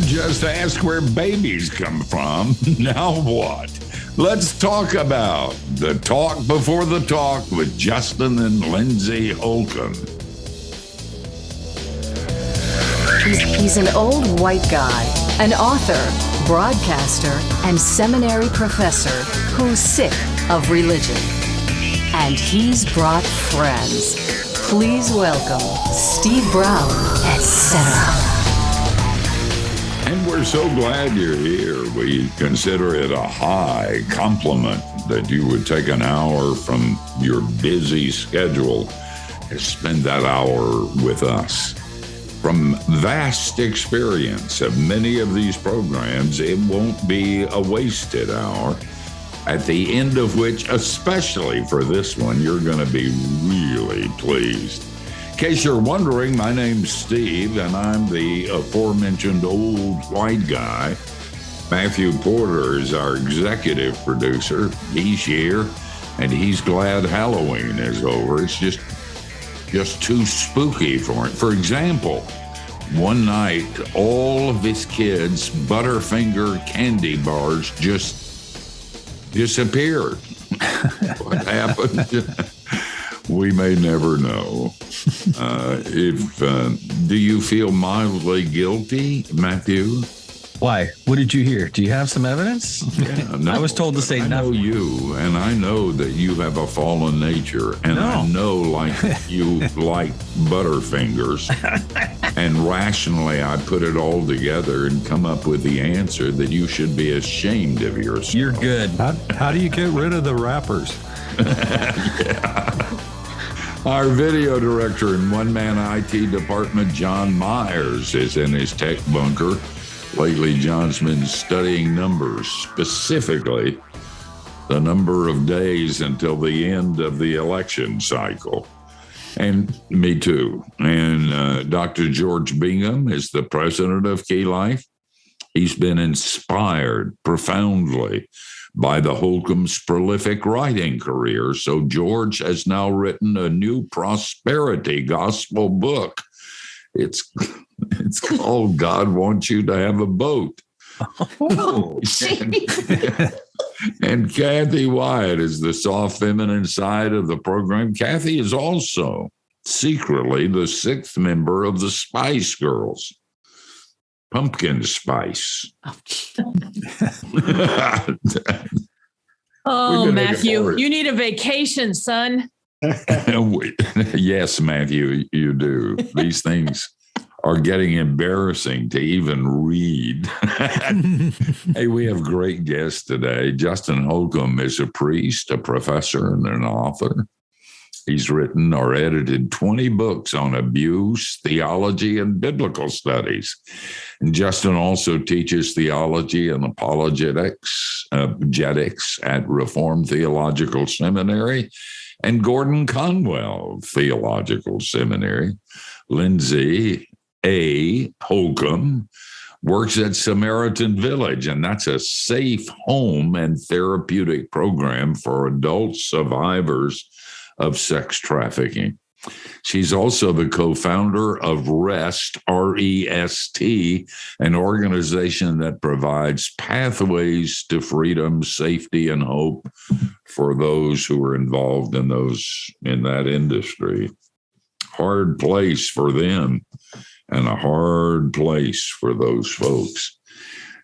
just asked where babies come from. Now what? Let's talk about the talk before the talk with Justin and Lindsey Holcomb. He's an old white guy, an author, broadcaster, and seminary professor who's sick of religion. And he's brought friends. Please welcome Steve Brown, etc. And we're so glad you're here. We consider it a high compliment that you would take an hour from your busy schedule to spend that hour with us. From vast experience of many of these programs, it won't be a wasted hour, at the end of which, especially for this one, you're going to be really pleased. In case you're wondering, my name's Steve, and I'm the aforementioned old white guy. Matthew Porter is our executive producer. He's here, and he's glad Halloween is over. It's just too spooky for him. For example, one night, all of his kids' Butterfinger candy bars just disappeared. What happened? We may never know. Do you feel mildly guilty, Matthew? Why? What did you hear? Do you have some evidence? Yeah, no, I was told to say nothing. I know you, and I know that you have a fallen nature, and I know you like Butterfingers, and rationally I put it all together and come up with the answer that you should be ashamed of yourself. You're good. How do you get rid of the wrappers? Yeah. Our video director and one-man IT department, John Myers, is in his tech bunker. Lately, John's been studying numbers, specifically the number of days until the end of the election cycle. And me too. And Dr. George Bingham is the president of Key Life. He's been inspired profoundly by the Holcomb's prolific writing career. So George has now written a new prosperity gospel book. It's called God Wants You to Have a Boat. Oh, and Kathy Wyatt is the soft feminine side of the program. Kathy is also secretly the sixth member of the Spice Girls. Pumpkin spice. Oh, Matthew, you need a vacation, son. Yes, Matthew, you do. These things are getting embarrassing to even read. Hey, we have great guests today. Justin Holcomb is a priest, a professor, and an author. He's written or edited 20 books on abuse, theology, and biblical studies. And Justin also teaches theology and apologetics at Reformed Theological Seminary and Gordon Conwell Theological Seminary. Lindsey A. Holcomb works at Samaritan Village, and that's a safe home and therapeutic program for adult survivors of sex trafficking. She's also the co-founder of REST, R-E-S-T, an organization that provides pathways to freedom, safety, and hope for those who are involved in that industry. Hard place for them and a hard place for those folks.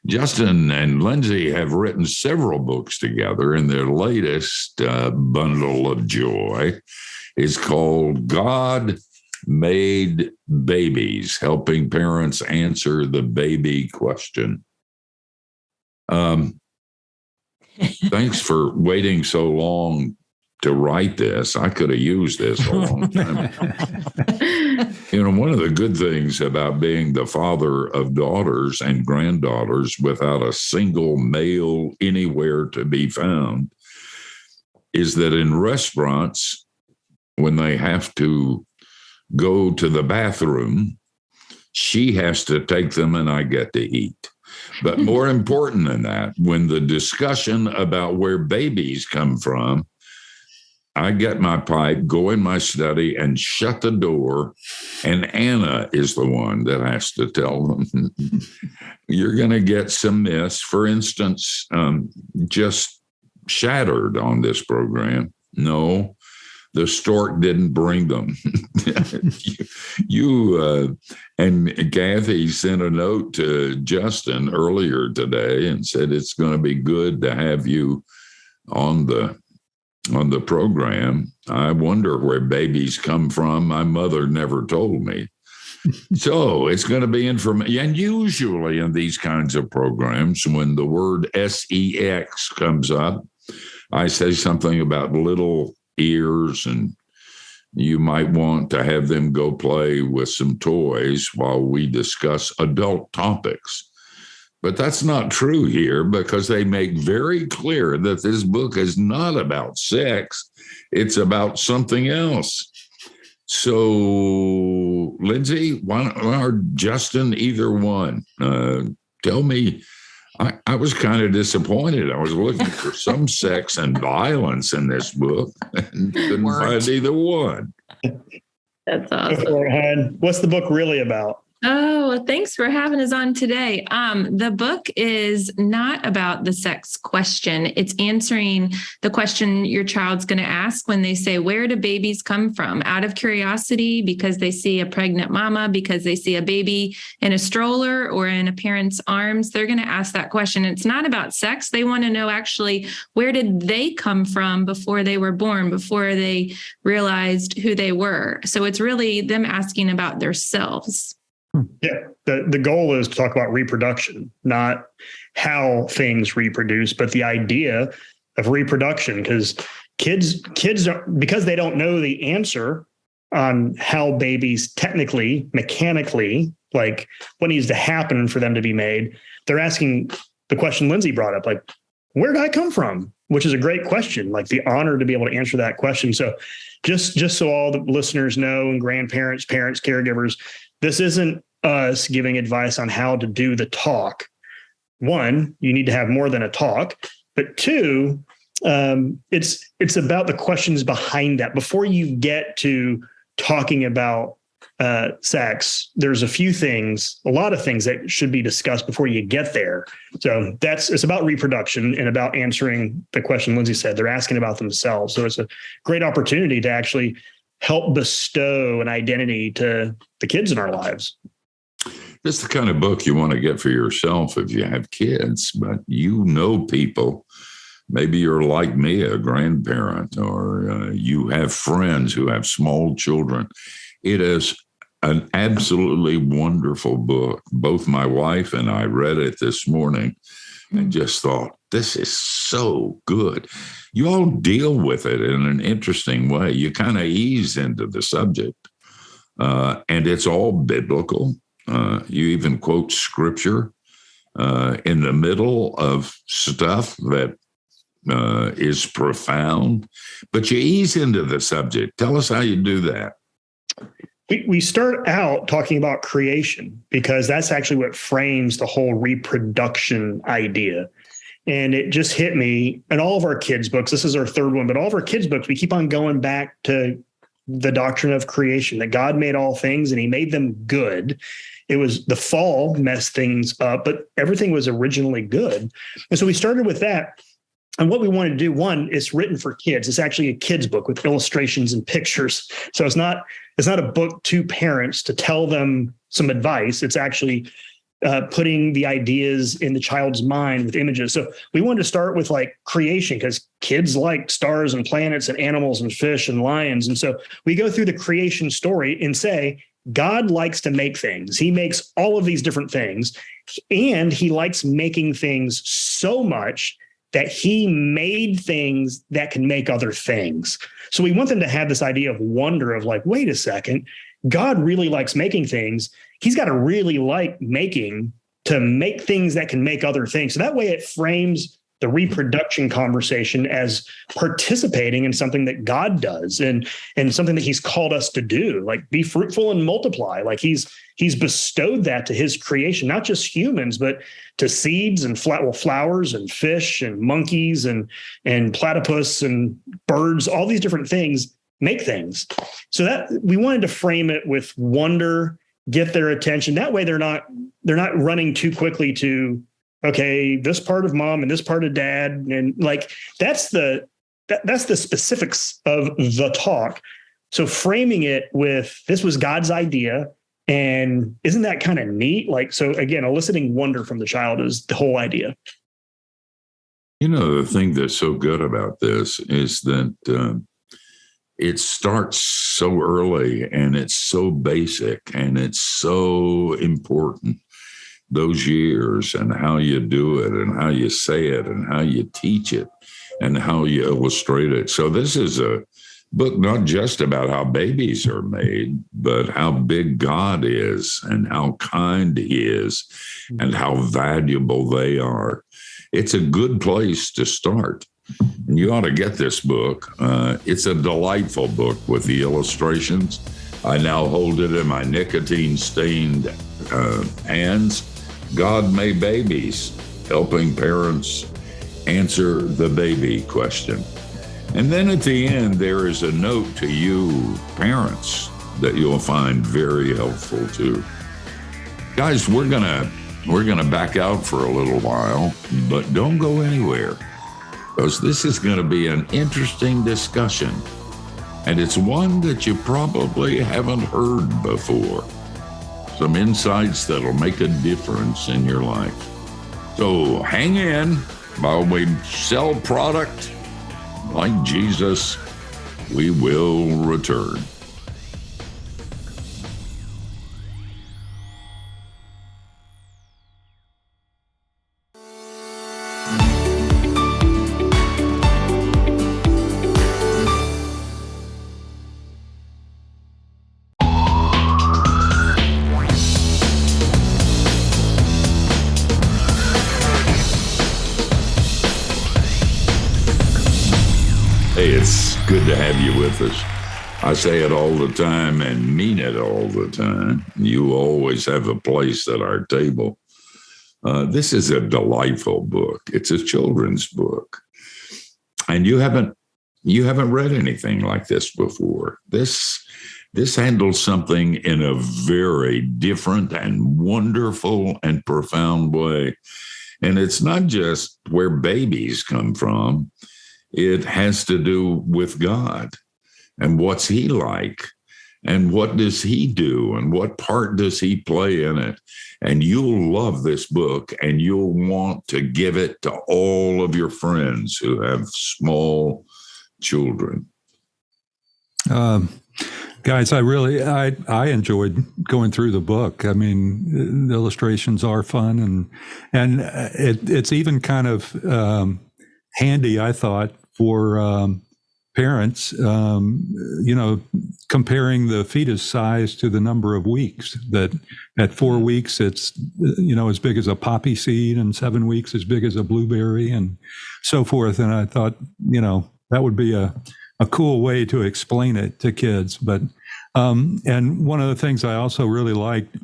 Justin and Lindsey have written several books together, and their latest bundle of joy is called God Made Babies, Helping Parents Answer the Baby Question. Thanks for waiting so long to write this. I could have used this a long time. One of the good things about being the father of daughters and granddaughters without a single male anywhere to be found is that in restaurants, when they have to go to the bathroom, she has to take them and I get to eat. But more important than that, when the discussion about where babies come from I get my pipe, go in my study, and shut the door. And Anna is the one that has to tell them, you're going to get some myths. For instance, just shattered on this program. No, the stork didn't bring them. you and Kathy sent a note to Justin earlier today and said it's going to be good to have you on the program. I wonder where babies come from. My mother never told me. So it's going to be information. And usually in these kinds of programs, when the word sex comes up, I say something about little ears, and you might want to have them go play with some toys while we discuss adult topics. But that's not true here, because they make very clear that this book is not about sex. It's about something else. So, Lindsey, or Justin, either one, tell me. I was kind of disappointed. I was looking for some sex and violence in this book and couldn't find either one. That's awesome. What's the book really about? Oh, thanks for having us on today. The book is not about the sex question. It's answering the question your child's going to ask when they say, where do babies come from? Out of curiosity, because they see a pregnant mama, because they see a baby in a stroller or in a parent's arms. They're going to ask that question. It's not about sex. They want to know actually, where did they come from before they were born, before they realized who they were? So it's really them asking about themselves. Yeah, the goal is to talk about reproduction, not how things reproduce, but the idea of reproduction, because kids because they don't know the answer on how babies technically, mechanically, like what needs to happen for them to be made. They're asking the question Lindsey brought up, like, where did I come from? Which is a great question, like the honor to be able to answer that question. So just so all the listeners know, and grandparents, parents, caregivers, this isn't us giving advice on how to do the talk. One, you need to have more than a talk, but two, it's about the questions behind that. Before you get to talking about sex, there's a lot of things that should be discussed before you get there. So it's about reproduction and about answering the question Lindsey said. They're asking about themselves. So it's a great opportunity to actually help bestow an identity to the kids in our lives. It's the kind of book you want to get for yourself if you have kids, but you know people. Maybe you're like me, a grandparent, or you have friends who have small children. It is an absolutely wonderful book. Both my wife and I read it this morning and just thought, this is so good. You all deal with it in an interesting way. You kind of ease into the subject, and it's all biblical. You even quote scripture in the middle of stuff that is profound, but you ease into the subject. Tell us how you do that. We start out talking about creation because that's actually what frames the whole reproduction idea. And it just hit me in all of our kids' books. This is our third one, but all of our kids' books, we keep on going back to the doctrine of creation, that God made all things and he made them good. It was the fall messed things up, but everything was originally good. And so we started with that. And what we wanted to do, one, it's written for kids. It's actually a kid's book with illustrations and pictures. So it's not a book to parents to tell them some advice. It's actually putting the ideas in the child's mind with images. So we wanted to start with like creation because kids like stars and planets and animals and fish and lions. And so we go through the creation story and say, God likes to make things. He makes all of these different things, and he likes making things so much that he made things that can make other things. So we want them to have this idea of wonder of like, wait a second, God really likes making things. He's got to really like making to make things that can make other things. So that way it frames the reproduction conversation as participating in something that God does and something that he's called us to do, like be fruitful and multiply. Like he's bestowed that to his creation, not just humans, but to seeds and flowers and fish and monkeys and platypus and birds, all these different things make things. So that we wanted to frame it with wonder, get their attention. That way they're not running too quickly to, okay, this part of mom and this part of dad. And like, that's the specifics of the talk. So framing it with, this was God's idea. And isn't that kind of neat? Like, so again, eliciting wonder from the child is the whole idea. You know, the thing that's so good about this is that it starts so early and it's so basic and it's so important, those years, and how you do it and how you say it and how you teach it and how you illustrate it. So this is a book not just about how babies are made, but how big God is and how kind he is and how valuable they are. It's a good place to start. And you ought to get this book. It's a delightful book with the illustrations. I now hold it in my nicotine-stained hands. God Made Babies, helping parents answer the baby question. And then at the end, there is a note to you parents that you'll find very helpful too. Guys, we're gonna back out for a little while, but don't go anywhere, because this is going to be an interesting discussion, and it's one that you probably haven't heard before. Some insights that'll make a difference in your life. So hang in while we sell product like Jesus. We will return. Hey, it's good to have you with us. I say it all the time and mean it all the time. You always have a place at our table. This is a delightful book. It's a children's book. And you haven't read anything like this before. This handles something in a very different and wonderful and profound way. And it's not just where babies come from. It has to do with God and what's he like and what does he do and what part does he play in it. And you'll love this book and you'll want to give it to all of your friends who have small children. Guys, I enjoyed going through the book. I mean, the illustrations are fun and it's even kind of handy, I thought, for parents, comparing the fetus size to the number of weeks. That at 4 weeks, it's, as big as a poppy seed, and 7 weeks as big as a blueberry, and so forth. And I thought, that would be a cool way to explain it to kids. But, and one of the things I also really liked,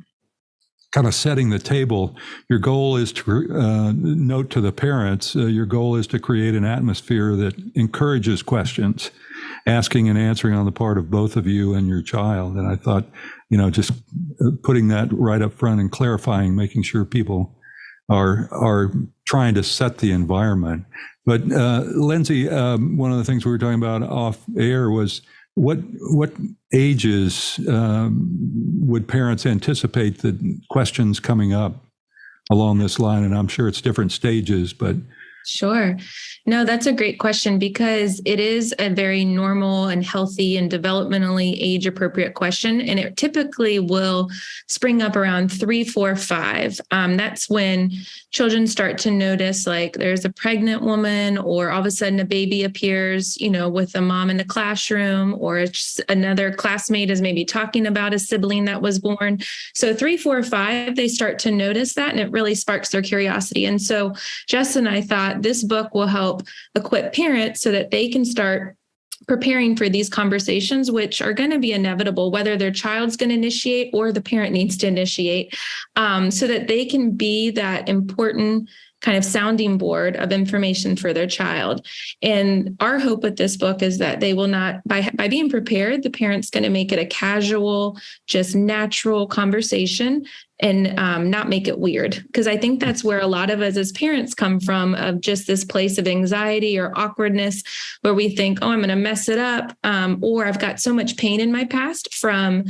kind of setting the table, your goal is to note to the parents, your goal is to create an atmosphere that encourages questions, asking and answering on the part of both of you and your child. And I thought, just putting that right up front and clarifying, making sure people are trying to set the environment. But Lindsey, one of the things we were talking about off air was what ages would parents anticipate the questions coming up along this line? And I'm sure it's different stages, but. Sure. No, that's a great question, because it is a very normal and healthy and developmentally age-appropriate question. And it typically will spring up around 3, 4, 5. That's when children start to notice, like, there's a pregnant woman, or all of a sudden a baby appears, with a mom in the classroom, or it's another classmate is maybe talking about a sibling that was born. So 3, 4, 5, they start to notice that, and it really sparks their curiosity. And so Jess and I thought thought this book will help equip parents so that they can start preparing for these conversations, which are going to be inevitable, whether their child's going to initiate or the parent needs to initiate, so that they can be that important kind of sounding board of information for their child. And our hope with this book is that they will not, by being prepared, the parent's going to make it a casual, just natural conversation and not make it weird. Because I think that's where a lot of us as parents come from, of just this place of anxiety or awkwardness where we think, oh, I'm going to mess it up. Or I've got so much pain in my past from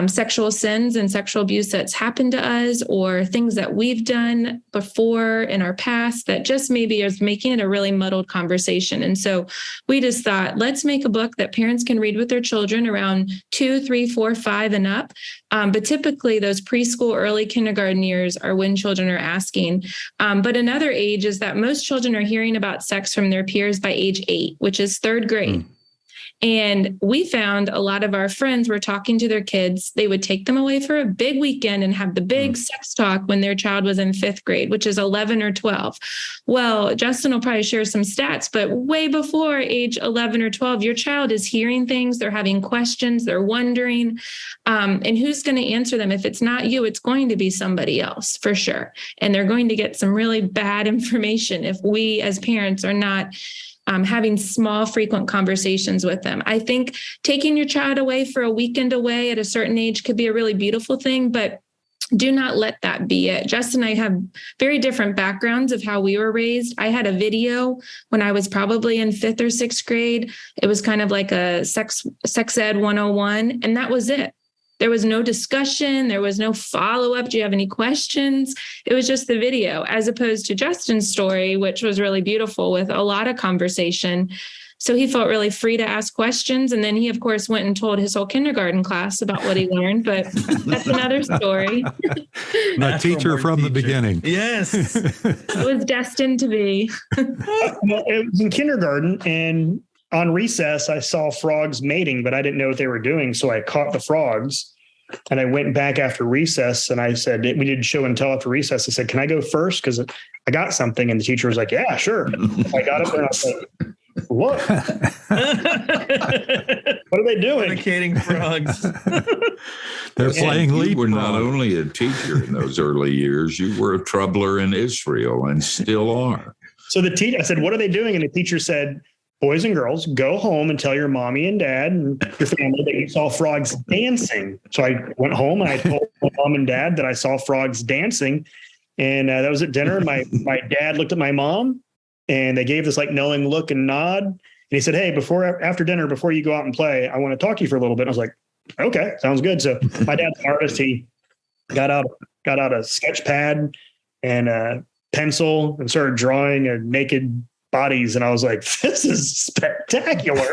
sexual sins and sexual abuse that's happened to us, or things that we've done before in our past that just maybe is making it a really muddled conversation. And so we just thought, let's make a book that parents can read with their children around 2, 3, 4, 5 and up. But typically those preschool, early kindergarten years are when children are asking. But another age is that most children are hearing about sex from their peers by age 8, which is 3rd grade. And we found a lot of our friends were talking to their kids. They would take them away for a big weekend and have the big sex talk when their child was in 5th grade, which is 11 or 12. Well, Justin will probably share some stats, but way before age 11 or 12, your child is hearing things. They're having questions. They're wondering. And who's going to answer them? If it's not you, it's going to be somebody else for sure. And they're going to get some really bad information if we as parents are not having small, frequent conversations with them. I think taking your child away for a weekend away at a certain age could be a really beautiful thing, but do not let that be it. Justin and I have very different backgrounds of how we were raised. I had a video when I was probably in 5th or 6th grade. It was kind of like a sex ed 101, and that was it. There was no discussion. There was no follow-up. Do you have any questions? It was just the video, as opposed to Justin's story, which was really beautiful with a lot of conversation. So he felt really free to ask questions. And then he, of course, went and told his whole kindergarten class about what he learned. But that's another story. A teacher from the beginning. Yes. It was destined to be. Well, it was in kindergarten, and on recess, I saw frogs mating, but I didn't know what they were doing. So I caught the frogs and I went back after recess, and I said, we did show and tell after recess. I said, can I go first? Because I got something. And the teacher was like, yeah, sure. I got up there and I was like, look, what are they doing? Fornicating frogs. They're playing lead. You were not only a teacher in those early years, you were a troubler in Israel and still are. So I said, what are they doing? And the teacher said, boys and girls, go home and tell your mommy and dad and your family that you saw frogs dancing. So I went home and I told my mom and dad that I saw frogs dancing. And that was at dinner. My dad looked at my mom and they gave this like knowing look and nod. And he said, hey, after dinner, before you go out and play, I want to talk to you for a little bit. And I was like, okay, sounds good. So my dad's an artist. He got out a sketch pad and a pencil and started drawing a naked bodies. And I was like, this is spectacular.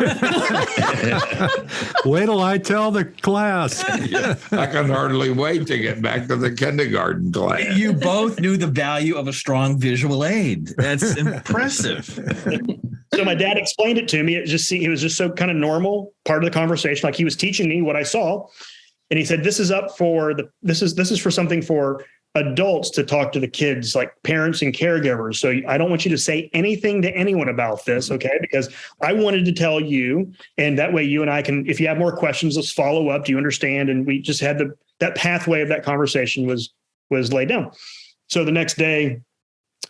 Wait till I tell the class. Yeah, I can hardly wait to get back to the kindergarten class. You both knew the value of a strong visual aid. That's impressive. So my dad explained it to me. It was just so kind of normal part of the conversation. Like he was teaching me what I saw. And he said, this is for something for adults to talk to the kids, like parents and caregivers. So I don't want you to say anything to anyone about this, okay? Because I wanted to tell you, and that way you and I can, if you have more questions, let's follow up. Do you understand? And we just had that pathway of that conversation was laid down. So the next day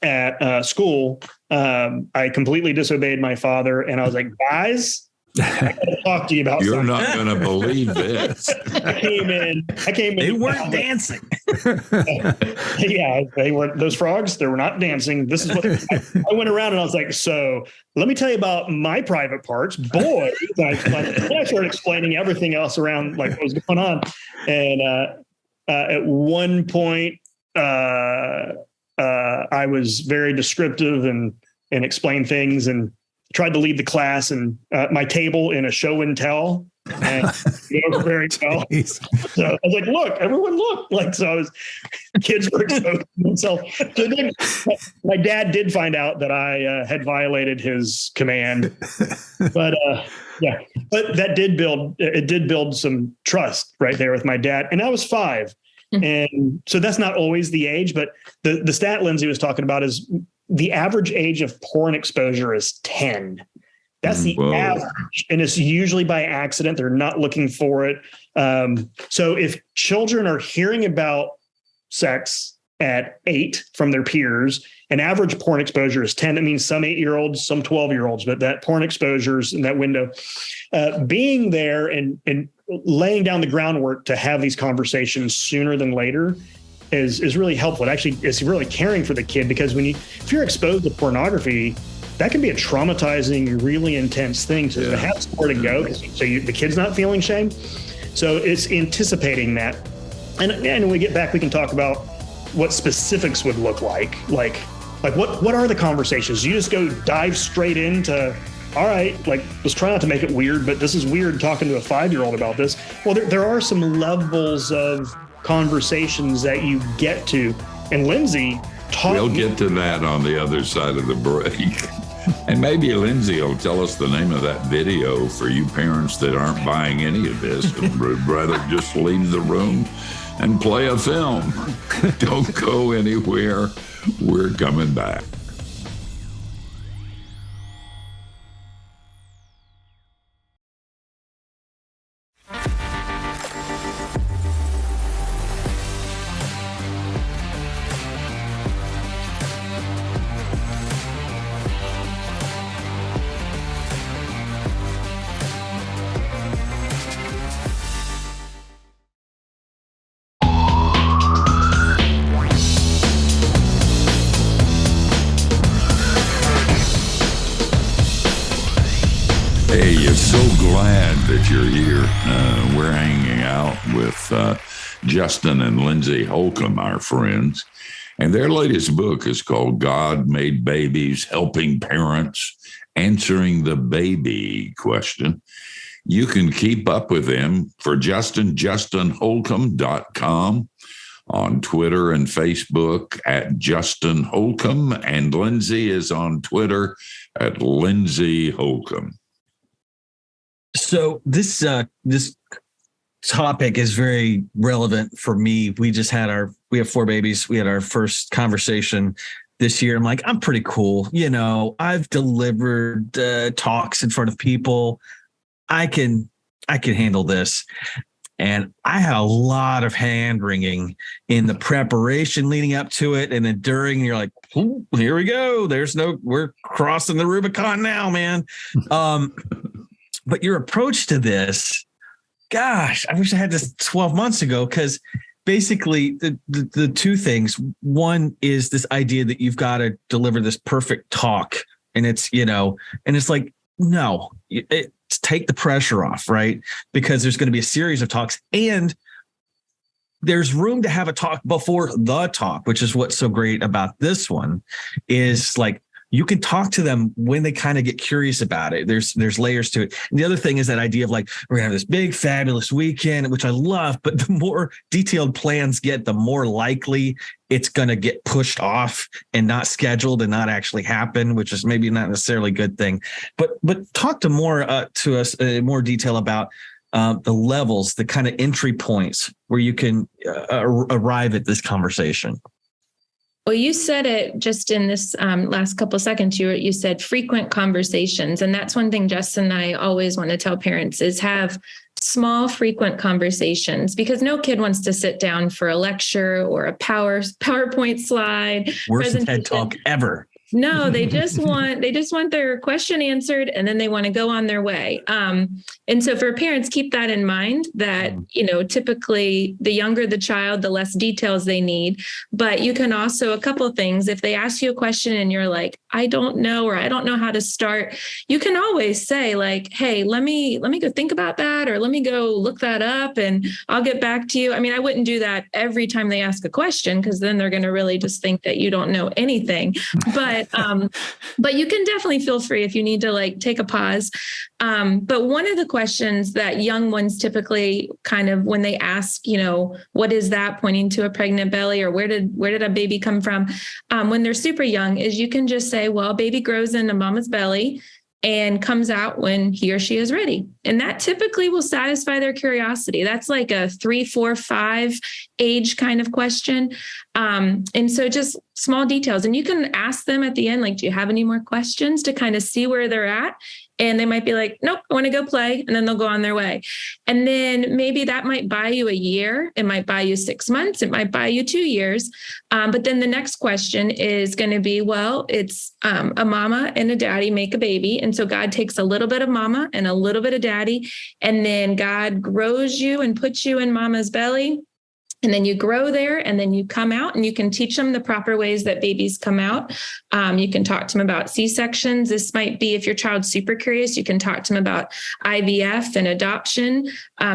at school, I completely disobeyed my father, and I was like, guys, I got to talk to you about You're something. not going to believe this. I came in. They weren't dancing. Yeah, they weren't. Those frogs, they were not dancing. This is what I went around and I was like, so let me tell you about my private parts, boys. I started explaining everything else around, like what was going on. And at one point, I was very descriptive and explained things and tried to lead the class and my table in a show and tell. And very well. So I was like, look, everyone look. Like, so kids were exposing themselves. So then my dad did find out that I had violated his command. But but that did build some trust right there with my dad. And I was 5. And so that's not always the age, but the stat Lindsey was talking about is the average age of porn exposure is 10. That's the Whoa. average. And it's usually by accident. They're not looking for it. So if children are hearing about sex at 8 from their peers, and average porn exposure is 10, that means some 8-year-olds, some 12-year-olds, but that porn exposures in that window, being there and laying down the groundwork to have these conversations sooner than later is really helpful. It actually is really caring for the kid, because if you're exposed to pornography, that can be a traumatizing, really intense thing to have somewhere to go. So the kid's not feeling shame. So it's anticipating that. And when we get back, we can talk about what specifics would look like what are the conversations? You just go dive straight into, all right, let's try not to make it weird, but this is weird talking to a 5-year-old about this. Well, there are some levels of conversations that you get to. And Lindsey taught We'll get to that on the other side of the break. And maybe Lindsey will tell us the name of that video for you parents that aren't buying any of this and would rather just leave the room and play a film. Don't go anywhere. We're coming back. Hey, so glad that you're here. We're hanging out with Justin and Lindsey Holcomb, our friends. And their latest book is called God Made Babies, Helping Parents Answering the Baby Question. You can keep up with them for Justin, justinholcomb.com, on Twitter and Facebook at Justin Holcomb, and Lindsey is on Twitter at Lindsey Holcomb. So this topic is very relevant for me. We have 4 babies. We had our first conversation this year. I'm like, I'm pretty cool. I've delivered talks in front of people. I can handle this. And I had a lot of hand wringing in the preparation leading up to it. And then during, you're like, here we go. We're crossing the Rubicon now, man. But your approach to this, gosh, I wish I had this 12 months ago, because basically the two things. One is this idea that you've got to deliver this perfect talk. And it's, and it's like, no, take the pressure off, right? Because there's going to be a series of talks, and there's room to have a talk before the talk, which is what's so great about this one, is like, you can talk to them when they kind of get curious about it. There's layers to it. And the other thing is that idea of like, we're gonna have this big, fabulous weekend, which I love, but the more detailed plans get, the more likely it's going to get pushed off and not scheduled and not actually happen, which is maybe not necessarily a good thing. But talk to us in more detail about the levels, the kind of entry points where you can arrive at this conversation. Well, you said it just in this last couple of seconds. You said frequent conversations. And that's one thing Justin and I always want to tell parents is have small, frequent conversations, because no kid wants to sit down for a lecture or a PowerPoint slide. Worst TED Talk ever. No, they just want their question answered, and then they want to go on their way. And so for parents, keep that in mind that, typically the younger the child, the less details they need. But you can also, a couple of things, if they ask you a question and you're like, I don't know, or I don't know how to start, you can always say like, hey, let me go think about that, or let me go look that up and I'll get back to you. I mean, I wouldn't do that every time they ask a question, because then they're going to really just think that you don't know anything. But you can definitely feel free if you need to like take a pause. But one of the questions that young ones typically kind of, when they ask, what is that, pointing to a pregnant belly, or where did a baby come from? When they're super young, is you can just say, well, baby grows in a mama's belly and comes out when he or she is ready. And that typically will satisfy their curiosity. That's like a 3, 4, 5 age kind of question. And so just small details. And you can ask them at the end, like, do you have any more questions, to kind of see where they're at? And they might be like, nope, I want to go play. And then they'll go on their way. And then maybe that might buy you a year. It might buy you 6 months. It might buy you 2 years. But then the next question is going to be, well, it's a mama and a daddy make a baby. And so God takes a little bit of mama and a little bit of daddy. And then God grows you and puts you in mama's belly. And then you grow there, and then you come out, and you can teach them the proper ways that babies come out. You can talk to them about C-sections. This might be, if your child's super curious, you can talk to them about IVF and adoption,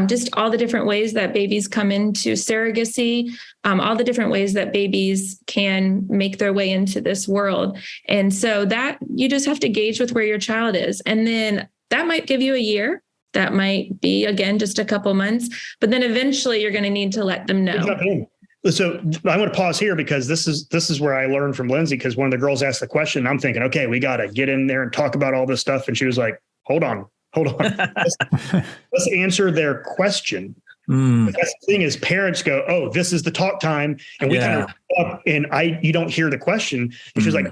just all the different ways that babies come into surrogacy, all the different ways that babies can make their way into this world. And so that you just have to gauge with where your child is. And then that might give you a year. That might be, again, just a couple months, but then eventually you're going to need to let them know. So I want to pause here, because this is where I learned from Lindsey, because when the girls asked the question, I'm thinking, okay, we got to get in there and talk about all this stuff. And she was like, hold on. Let's answer their question. That's the thing is, parents go, oh, this is the talk time. And we kind of up, and you don't hear the question. And she's like,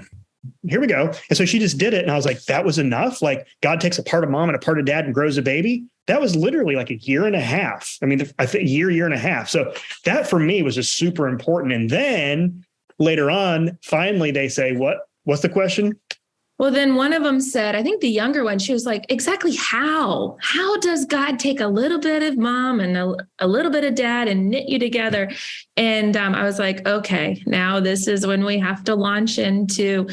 here we go. And so she just did it. And I was like, that was enough. Like, God takes a part of mom and a part of dad and grows a baby. That was literally like a year and a half. I mean, I think year and a half. So that for me was just super important. And then later on, finally they say, what's the question? Well, then one of them said, I think the younger one, she was like, exactly how does God take a little bit of mom and a little bit of dad and knit you together? And I was like, okay, now this is when we have to launch into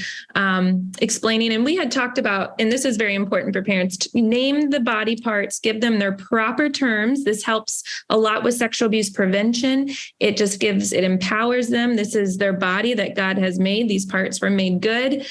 explaining. And we had talked about, and this is very important for parents, to name the body parts, give them their proper terms. This helps a lot with sexual abuse prevention. It empowers them. This is their body that God has made. These parts were made good.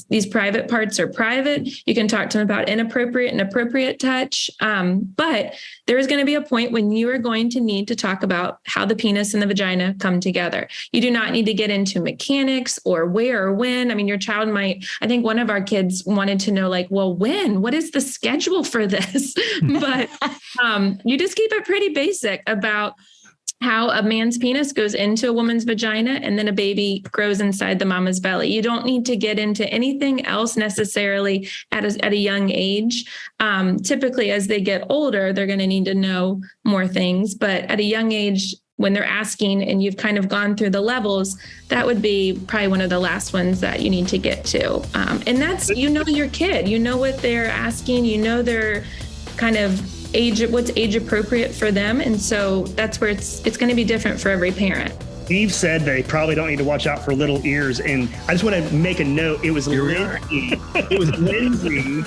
These private parts are private. You can talk to them about inappropriate and appropriate touch. But there is going to be a point when you are going to need to talk about how the penis and the vagina come together. You do not need to get into mechanics or where or when. I mean, your child might, I think one of our kids wanted to know, like, well, when? What is the schedule for this? But you just keep it pretty basic about how a man's penis goes into a woman's vagina, and then a baby grows inside the mama's belly. You don't need to get into anything else necessarily at a young age. Typically, as they get older, they're going to need to know more things. But at a young age, when they're asking and you've kind of gone through the levels, that would be probably one of the last ones that you need to get to. And that's, your kid, what they're asking, their kind of age, what's age appropriate for them. And so that's where it's going to be different for every parent. Steve said they probably don't need to watch out for little ears. And I just want to make a note. It was Lindsey. It was Lindsey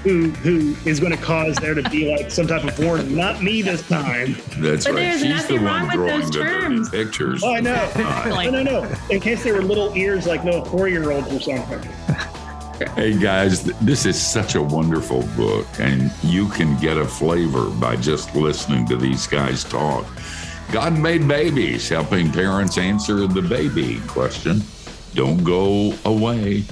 who is going to cause there to be like some type of warning. Not me this time. That's but right. There's She's the one drawing the dirty pictures. Oh, I know. No. In case they were little ears like little 4-year-olds or something. Hey guys, this is such a wonderful book, and you can get a flavor by just listening to these guys talk. God Made Babies, helping parents answer the baby question. Don't go away.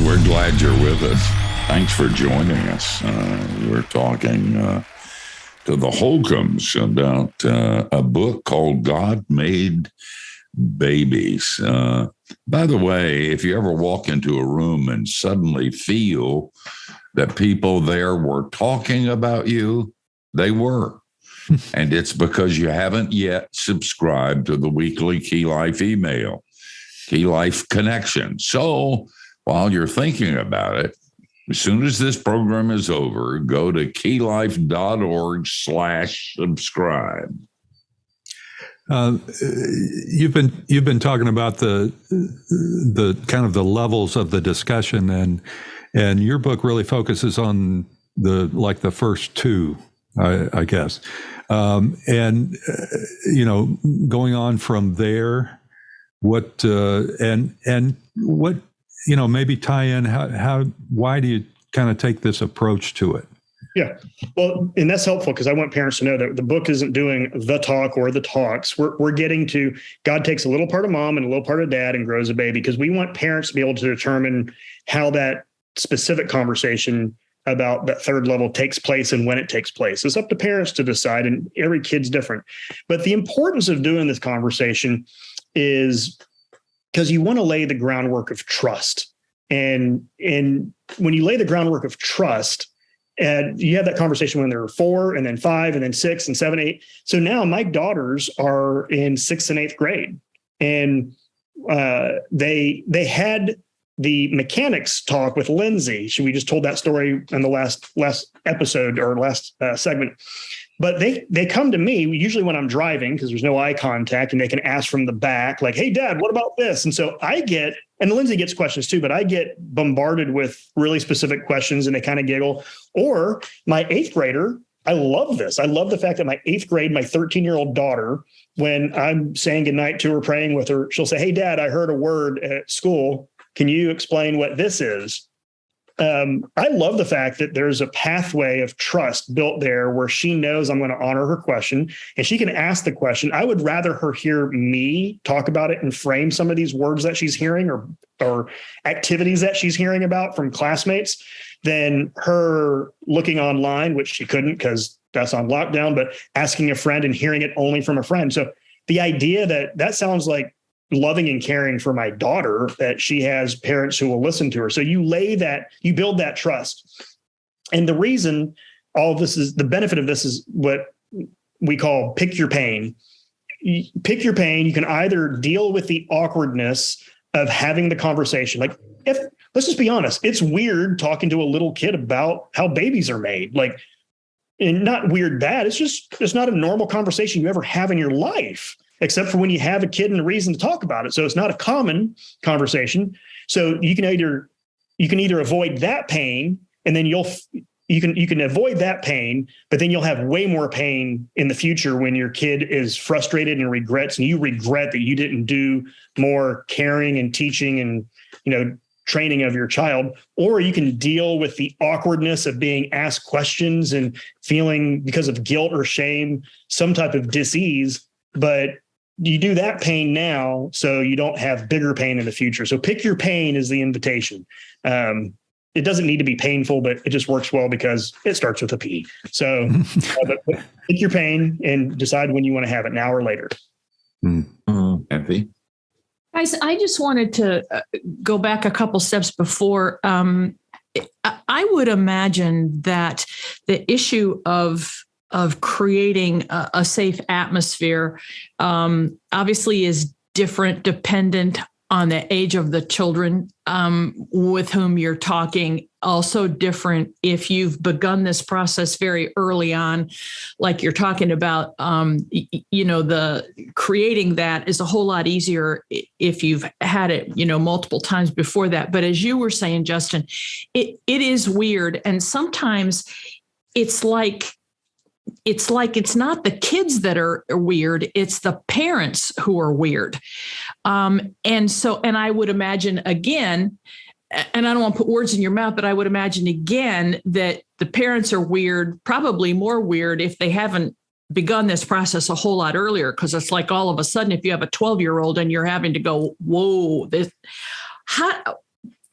We're glad you're with us. Thanks for joining us. We're talking to the Holcombs about a book called God Made Babies. By the way, if you ever walk into a room and suddenly feel that people there were talking about you, they were. And it's because you haven't yet subscribed to the weekly Key Life email, Key Life Connection. So while you're thinking about it, as soon as this program is over, go to keylife.org/subscribe. You've been talking about the kind of the levels of the discussion, and your book really focuses on the first two I guess. Going on from there, what maybe tie in why do you kind of take this approach to it? Yeah. Well, and that's helpful because I want parents to know that the book isn't doing the talk or the talks. We're getting to God takes a little part of mom and a little part of dad and grows a baby, because we want parents to be able to determine how that specific conversation about that third level takes place and when it takes place. It's up to parents to decide, and every kid's different. But the importance of doing this conversation is because you want to lay the groundwork of trust. And when you lay the groundwork of trust, and you have that conversation when they're 4 and then 5 and then 6 and 7, 8. So now my daughters are in 6th and 8th grade, and they had the mechanics talk with Lindsey. We just told that story in the last episode or last segment. But they come to me usually when I'm driving, because there's no eye contact, and they can ask from the back, like, "Hey, Dad, what about this?" And so and Lindsey gets questions too, but I get bombarded with really specific questions, and they kind of giggle. Or my 8th grader, I love this. I love the fact that my 8th grade, my 13-year-old daughter, when I'm saying goodnight to her, praying with her, she'll say, "Hey, Dad, I heard a word at school. Can you explain what this is?" I love the fact that there's a pathway of trust built there where she knows I'm going to honor her question and she can ask the question. I would rather her hear me talk about it and frame some of these words that she's hearing or activities that she's hearing about from classmates than her looking online, which she couldn't because that's on lockdown, but asking a friend and hearing it only from a friend. So the idea that sounds like loving and caring for my daughter, that she has parents who will listen to her. So you build that trust. And the reason all of this is, the benefit of this is what we call pick your pain. Pick your pain. You can either deal with the awkwardness of having the conversation. Like, let's just be honest, it's weird talking to a little kid about how babies are made. Like, and not weird bad. It's not a normal conversation you ever have in your life, except for when you have a kid and a reason to talk about it. So it's not a common conversation. So you can either avoid that pain, and then you can avoid that pain, but then you'll have way more pain in the future when your kid is frustrated and regrets, and you regret that you didn't do more caring and teaching and, training of your child. Or you can deal with the awkwardness of being asked questions and feeling, because of guilt or shame, some type of dis-ease, but you do that pain now so you don't have bigger pain in the future. So pick your pain is the invitation. It doesn't need to be painful, but it just works well because it starts with a P. So but pick your pain and decide when you want to have it, now or later. Anthony? Guys, I just wanted to go back a couple steps before. I would imagine that the issue of creating a safe atmosphere obviously is different dependent on the age of the children with whom you're talking. Also different if you've begun this process very early on, like you're talking about, the creating that is a whole lot easier if you've had it, multiple times before that. But as you were saying, Justin, it is weird. And sometimes it's like it's not the kids that are weird, it's the parents who are weird. And I would imagine again, and I don't want to put words in your mouth, but I would imagine again that the parents are weird, probably more weird if they haven't begun this process a whole lot earlier, because it's like all of a sudden, if you have a 12-year-old and you're having to go, whoa,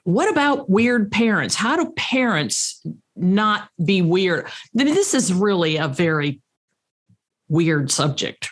what about weird parents? How do parents not be weird? This is really a very weird subject.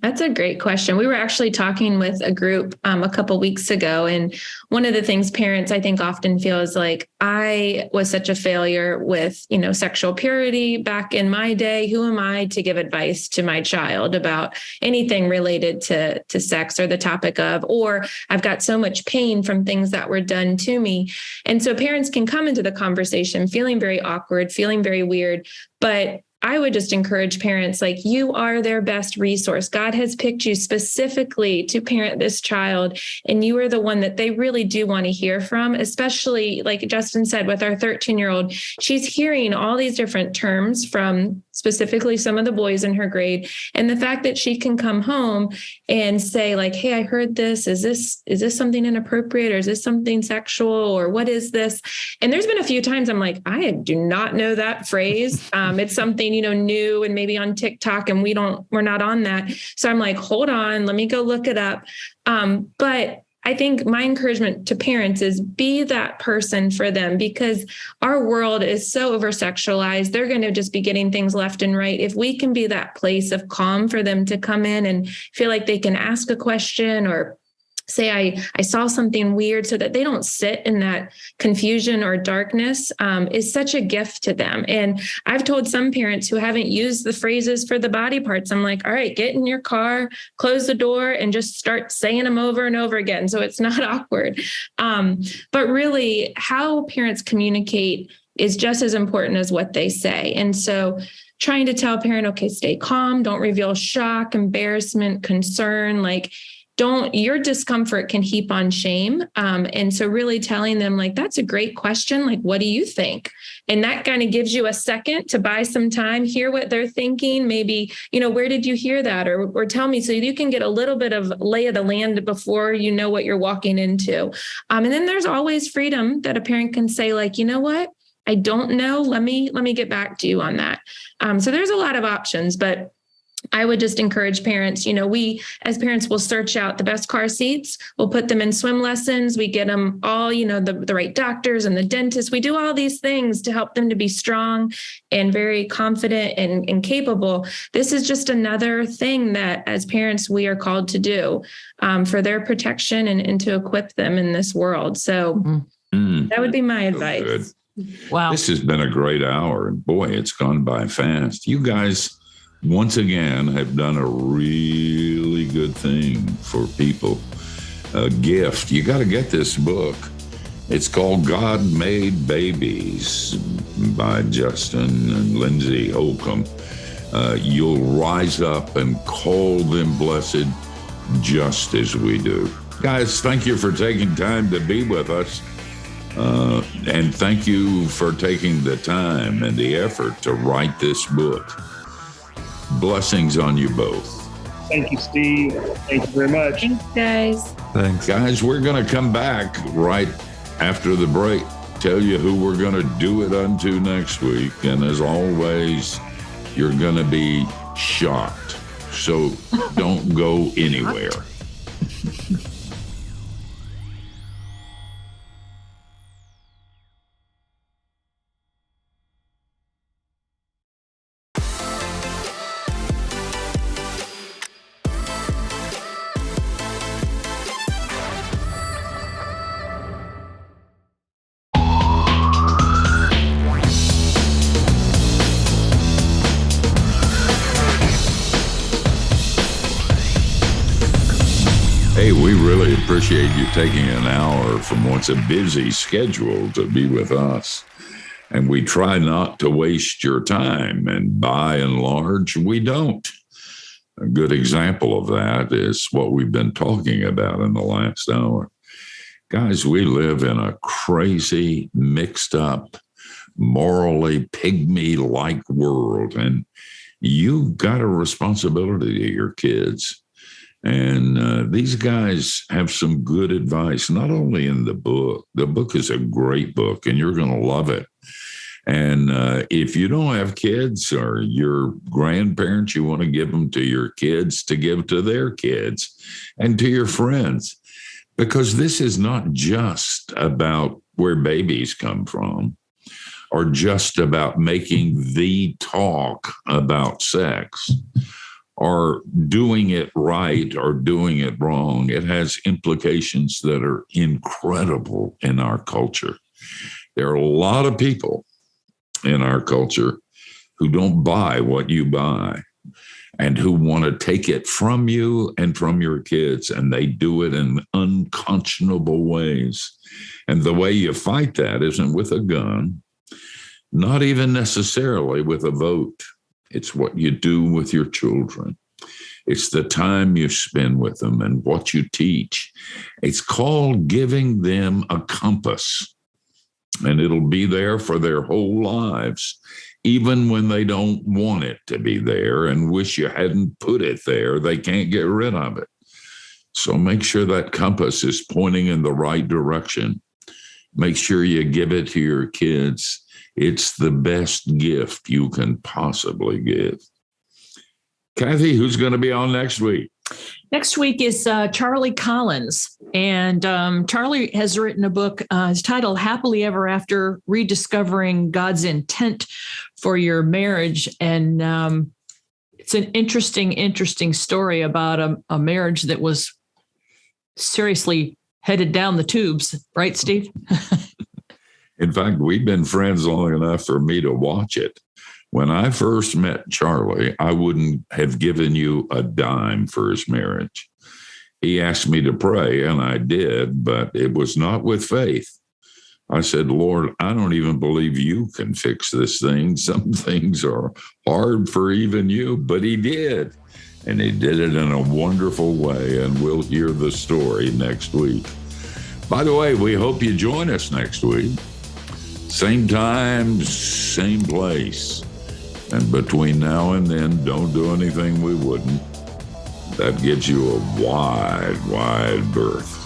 That's a great question. We were actually talking with a group a couple weeks ago, and one of the things parents I think often feel is like, I was such a failure with, sexual purity back in my day. Who am I to give advice to my child about anything related to sex or the topic of, or I've got so much pain from things that were done to me. And so parents can come into the conversation feeling very awkward, feeling very weird, but I would just encourage parents, like, you are their best resource. God has picked you specifically to parent this child, and you are the one that they really do want to hear from, especially like Justin said, with our 13-year-old, she's hearing all these different terms from specifically some of the boys in her grade. And the fact that she can come home and say like, hey, I heard this. Is this something inappropriate, or is this something sexual, or what is this? And there's been a few times I'm like, I do not know that phrase. It's something, new and maybe on TikTok, and we're not on that. So I'm like, hold on, let me go look it up. But I think my encouragement to parents is be that person for them, because our world is so over-sexualized. They're going to just be getting things left and right. If we can be that place of calm for them to come in and feel like they can ask a question or say, I saw something weird, so that they don't sit in that confusion or darkness, is such a gift to them. And I've told some parents who haven't used the phrases for the body parts, I'm like, all right, get in your car, close the door, and just start saying them over and over again, so it's not awkward. But really, how parents communicate is just as important as what they say. And so trying to tell a parent, okay, stay calm, don't reveal shock, embarrassment, concern, your discomfort can heap on shame. And so really telling them like, that's a great question. Like, what do you think? And that kind of gives you a second to buy some time, hear what they're thinking. Maybe, where did you hear that? Or tell me, so you can get a little bit of lay of the land before you know what you're walking into. And then there's always freedom that a parent can say like, you know what? I don't know. Let me get back to you on that. So there's a lot of options, but I would just encourage parents, we as parents will search out the best car seats. We'll put them in swim lessons. We get them all, the right doctors and the dentist. We do all these things to help them to be strong and very confident and capable. This is just another thing that as parents, we are called to do for their protection and to equip them in this world. So that would be my advice. Good. Wow. This has been a great hour. And boy, it's gone by fast. You guys, once again, have done a really good thing for people. A gift. You got to get this book. It's called God Made Babies by Justin and Lindsey Holcomb. You'll rise up and call them blessed just as we do. Guys, thank you for taking time to be with us. And thank you for taking the time and the effort to write this book. Blessings on you both. Thank you, Steve. Thank you very much. Thanks, guys. Thanks. Guys, we're going to come back right after the break, tell you who we're going to do it unto next week. And as always, you're going to be shocked. So don't go anywhere. Hey, we really appreciate you taking an hour from what's a busy schedule to be with us. And we try not to waste your time, and by and large, we don't. A good example of that is what we've been talking about in the last hour. Guys, we live in a crazy, mixed up, morally pygmy-like world, and you've got a responsibility to your kids. And these guys have some good advice, not only in the book is a great book and you're going to love it. And if you don't have kids or your grandparents, you want to give them to your kids to give to their kids and to your friends, because this is not just about where babies come from or just about making the talk about sex or doing it right or doing it wrong. It has implications that are incredible in our culture. There are a lot of people in our culture who don't buy what you buy and who want to take it from you and from your kids, and they do it in unconscionable ways. And the way you fight that isn't with a gun, not even necessarily with a vote. It's what you do with your children. It's the time you spend with them and what you teach. It's called giving them a compass, and it'll be there for their whole lives even when they don't want it to be there and wish you hadn't put it there. They can't get rid of it. So make sure that compass is pointing in the right direction. Make sure you give it to your kids. It's the best gift you can possibly give. Kathy, who's going to be on next week? Next week is Charlie Collins. And Charlie has written a book. It's titled Happily Ever After, Rediscovering God's Intent for Your Marriage. And it's an interesting story about a marriage that was seriously headed down the tubes. Right, Steve? In fact, we've been friends long enough for me to watch it. When I first met Charlie, I wouldn't have given you a dime for his marriage. He asked me to pray, and I did, but it was not with faith. I said, Lord, I don't even believe you can fix this thing. Some things are hard for even you, but he did. And he did it in a wonderful way, and we'll hear the story next week. By the way, we hope you join us next week. Same time, same place. And between now and then, don't do anything we wouldn't. That gives you a wide, wide berth.